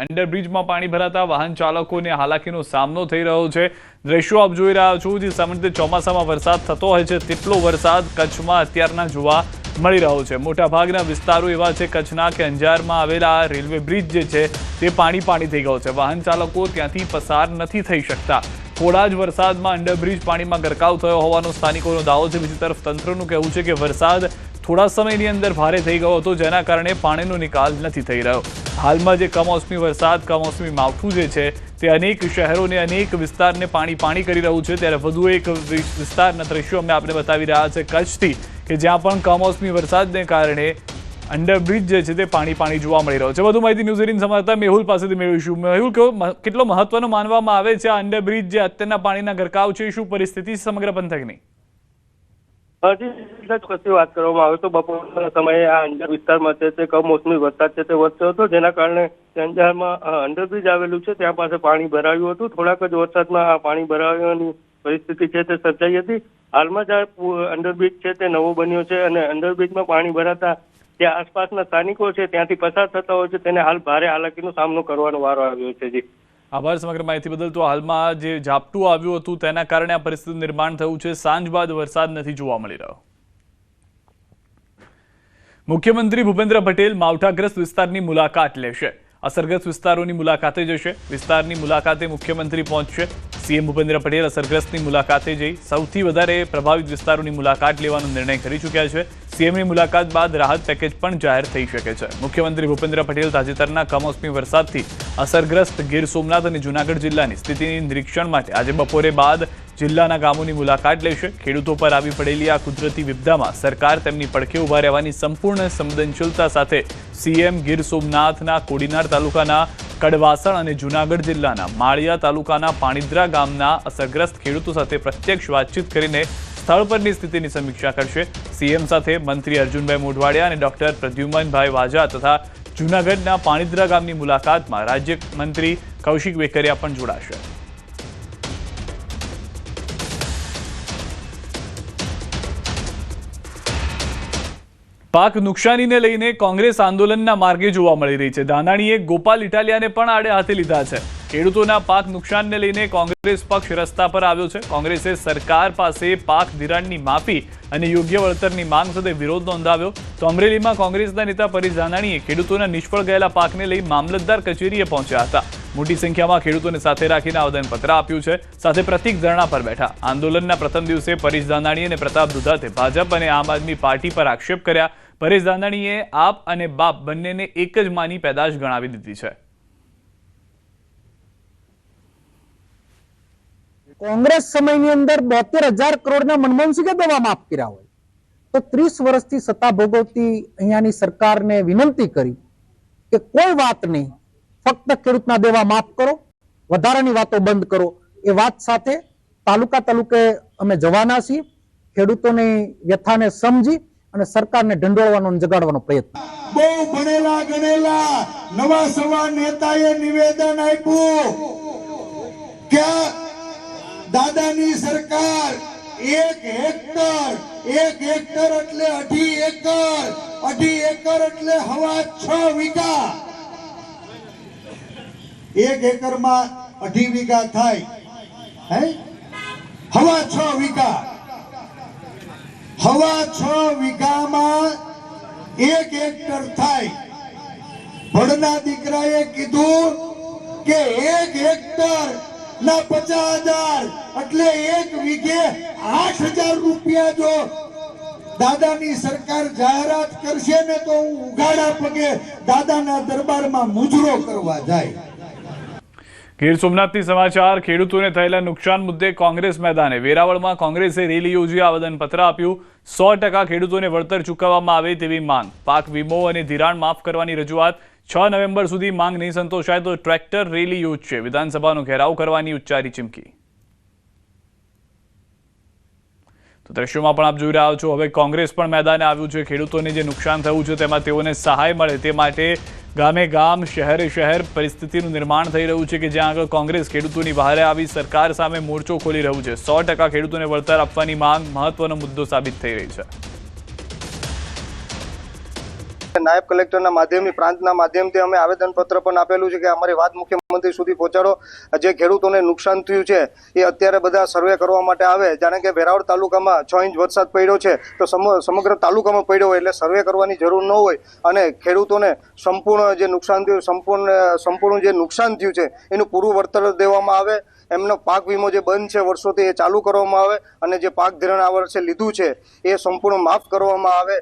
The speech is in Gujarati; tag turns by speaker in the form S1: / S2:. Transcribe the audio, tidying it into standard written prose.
S1: અંડરબ્રિજમાં પાણી ભરાતા વાહન ચાલકોને હાલાકીનો સામનો થઈ રહ્યો છે। દ્રશ્યો આપ જોઈ રહ્યા છો, જે સામાન્ય રીતે ચોમાસામાં વરસાદ થતો હોય છે તેટલો વરસાદ કચ્છમાં અત્યારના જોવા મળી રહ્યો છે। મોટાભાગના વિસ્તારો એવા છે કચ્છના કે અંજારમાં આવેલા રેલવે બ્રિજ જે છે તે પાણી થઈ ગયો છે। વાહન ચાલકો ત્યાંથી પસાર નથી થઈ શકતા। થોડા જ વરસાદમાં અંડરબ્રિજ પાણીમાં ગરકાવ થયો હોવાનો સ્થાનિકોનો દાવો છે। બીજી તરફ તંત્રનું કહેવું છે કે વરસાદ થોડા સમયની અંદર ભારે થઈ ગયો હતો, જેના કારણે પાણીનો નિકાલ નથી થઈ રહ્યો। હાલમાં જે કમોસમી વરસાદ, કમોસમી માવઠું જે છે તે અનેક શહેરોને, અનેક વિસ્તારને પાણી કરી રહ્યું છે। ત્યારે વધુ એક વિસ્તારના દ્રશ્યો અમે આપને બતાવી રહ્યા છે કચ્છથી, કે જ્યાં પણ કમોસમી વરસાદને કારણે અંડરબ્રિજ જે છે તે પાણી જોવા મળી રહ્યો છે। વધુ માહિતી ન્યૂઝ 18 સંવાદદાતા મેહુલ પાસેથી મેળવીશું। મેહુલ, કેટલો મહત્વનો માનવામાં આવે છે આ અંડરબ્રિજ જે અત્યારના પાણીના ગરકાવ છે, શું પરિસ્થિતિ સમગ્ર પંથકની?
S2: કચ્છની વાત કરવામાં આવે તો બપોરના સમયે આ અંજાર વિસ્તારમાં છે તે કમોસમી વરસાદ છે તે વરસ્યો હતો, જેના કારણે અંજારમાં અંડરબ્રિજ આવેલું છે ત્યાં પાસે પાણી ભરાયું હતું। થોડાક જ વરસાદમાં આ પાણી ભરાવાની પરિસ્થિતિ છે તે સર્જાઈ હતી। હાલમાં જ આ અંડરબ્રિજ છે તે નવો બન્યો છે અને અંડરબ્રિજમાં પાણી ભરાતા જે આસપાસના સ્થાનિકો છે ત્યાંથી પસાર થતા હોય છે તેને હાલ ભારે હાલાકીનો સામનો કરવાનો વારો આવ્યો છે। જી
S1: આભાર સમગ્ર માહિતી બદલ। તો હાલમાં જે ઝાપટું આવ્યું હતું તેના કારણે આ પરિસ્થિતિનું નિર્માણ થયું છે। સાંજ બાદ વરસાદ નથી જોવા મળી રહ્યો। મુખ્યમંત્રી ભૂપેન્દ્ર પટેલ માવઠાગ્રસ્ત વિસ્તારની મુલાકાત લેશે। અસરગ્રસ્ત વિસ્તારોની મુલાકાતે જશે। વિસ્તારની મુલાકાતે મુખ્યમંત્રી પહોંચશે। સીએમ ભૂપેન્દ્ર પટેલ અસરગ્રસ્તની મુલાકાતે જઈ સૌથી વધારે પ્રભાવિત વિસ્તારોની મુલાકાત લેવાનો નિર્ણય કરી ચૂક્યા છે। સીએમની મુલાકાત બાદ રાહત પેકેજ પણ જાહેર થઈ શકે છે। મુખ્યમંત્રી ભૂપેન્દ્ર પટેલ તાજેતરના કમોસમી વરસાદથી અસરગ્રસ્ત ગીર સોમનાથ અને જૂનાગઢ જિલ્લાની સ્થિતિની નિરીક્ષણ માટે આજે બપોરે બાદ જિલ્લાના ગામોની મુલાકાત લેશે। ખેડૂતો પર આવી પડેલી આ કુદરતી વિપદામાં સરકાર તેમની પડખે ઉભા રહેવાની સંપૂર્ણ સંવેદનશીલતા સાથે સીએમ ગીર સોમનાથના કોડીનાર તાલુકાના કડવાસણ અને જૂનાગઢ જિલ્લાના માળિયા તાલુકાના પાણીદ્રા ગામના અસરગ્રસ્ત ખેડૂતો સાથે પ્રત્યક્ષ વાતચીત કરીને સ્થળ પરની સ્થિતિની સમીક્ષા કરશે। સીએમ સાથે મંત્રી અર્જુનભાઈ મોઢવાડિયા અને ડોક્ટર પ્રદ્યુમનભાઈ વાજા તથા જૂનાગઢના પાણીદ્રા ગામની મુલાકાતમાં રાજ્યમંત્રી કૌશિક વેકરિયા પણ જોડાશે। પાક નુકસાનીને લઈને કોંગ્રેસ આંદોલનના માર્ગે જોવા મળી રહી છે। ધાનાણીએ ગોપાલ ઇટાલિયાને પણ આડે હાથે લીધા છે। ખેડૂતોના પાક નુકસાનને લઈને કોંગ્રેસ પક્ષ રસ્તા પર આવ્યો છે। કોંગ્રેસે સરકાર પાસે પાક ધિરાણની માફી અને યોગ્ય વળતરની માંગ સાથે વિરોધ નોંધાવ્યો। તો અમરેલીમાં કોંગ્રેસના નેતા પરેશ ધાનાણીએ ખેડૂતોના નિષ્ફળ ગયેલા પાકને લઈ મામલતદાર કચેરીએ પહોંચ્યા હતા। મોટી સંખ્યામાં ખેડૂતોને સાથે રાખીને આવેદનપત્ર આપ્યું છે, સાથે પ્રતિક ધરણા પર બેઠા। આંદોલનના પ્રથમ દિવસે પરેશ ધાનાણી અને પ્રતાપ દુધાતે ભાજપ અને આમ આદમી પાર્ટી પર આક્ષેપ કર્યા। પરેશ ધાનાણીએ આપ અને બાપ બંનેને એક જ માની પેદાશ ગણાવી દીધી છે।
S3: કોંગ્રેસ સમયની અંદર 72,000 કરોડના મનમોહનસિંહે દવા માફ કર્યા હોય તો 30 વર્ષથી સત્તા ભોગવતી અહીંયાની સરકારને વિનંતી કરી કે કોઈ વાત નહીં, ફક્ત ખેડૂતના દેવા માફ કરો, વધારાની વાતો બંધ કરો। એ વાત સાથે તાલુકે અમે જવાના છીએ। ખેડૂતોની વ્યથાને સમજી અને સરકારને ઢંઢોળવાનો જગાડવાનો પ્રયત્ન।
S4: બહુ ભણેલા ગણેલા નવા સવા નેતાએ નિવેદન આપ્યું કે દાદાની સરકાર 1 હેક્ટર એટલે 2.5 એકર, 2.5 એકર એટલે 6.5 વીઘા। 1 એકરમાં 2.5 વીઘા થાય, 6.5 વીઘા। 6.5 વીઘામાં 1 હેક્ટર થાય। ભણના દીકરાએ કીધું કે 1 હેક્ટર ના 50,000 એટલે 1 વીઘે 8,000 રૂપિયા જો દાદાની સરકાર જાહેરાત કરશે ને તો હું ઉઘાડા પગે દાદાના દરબારમાં મુજરો કરવા જાય।
S1: ગીર સોમનાથથી સમાચાર। ખેડૂતોને થયેલા નુકસાન મુદ્દે કોંગ્રેસ મેદાને। વેરાવળમાં કોંગ્રેસે રેલી યોજી આવેદનપત્ર આપ્યું। 100% ખેડૂતોને વળતર ચૂકવવામાં આવે તેવી માંગ। પાક વીમો અને ધિરાણ માફ કરવાની રજૂઆત। 6 નવેમ્બર સુધી માંગ નહીં સંતોષાય તો ટ્રેક્ટર રેલી યોજશે। વિધાનસભાનો ઘેરાવ કરવાની ઉચ્ચારી ચીમકી। તો દ્રશ્યોમાં પણ આપ જોઈ રહ્યા છો, હવે કોંગ્રેસ પણ મેદાને આવ્યું છે। ખેડૂતોને જે નુકસાન થયું છે તેમાં તેઓને સહાય મળે તે માટે ગામે ગામ, શહેરે શહેર પરિસ્થિતિનું નિર્માણ થઈ રહ્યું છે કે જ્યાં આગળ કોંગ્રેસ ખેડૂતોની વહારે આવી સરકાર સામે મોરચો ખોલી રહ્યું છે। 100% ખેડૂતોને વળતર આપવાની માંગ મહત્વનો મુદ્દો સાબિત થઈ રહી છે।
S5: નાયબ કલેક્ટરના માધ્યમથી પ્રાંતના માધ્યમથી અમે આવેદનપત્ર પણ આપેલું છે કે અમારી વાત મુખ્યમંત્રી સુધી પહોંચાડો. જે ખેડૂતોને નુકસાન થયું છે એ અત્યારે બધા સર્વે કરવા માટે આવે. જાણે કે વેરાવળ તાલુકામાં 6 ઇંચ વરસાદ પડ્યો છે તો સમગ્ર તાલુકામાં પડ્યો હોય એટલે સર્વે કરવાની જરૂર ન હોય અને ખેડૂતોને સંપૂર્ણ જે નુકસાન થયું સંપૂર્ણ જે નુકસાન થયું છે એનું પૂરું વળતર દેવામાં આવે. એમનો પાક વીમો જે બંધ છે વર્ષોથી એ ચાલુ કરવામાં આવે અને જે પાક ધિરાણ આ વર્ષે લીધું છે એ સંપૂર્ણ માફ કરવામાં આવે.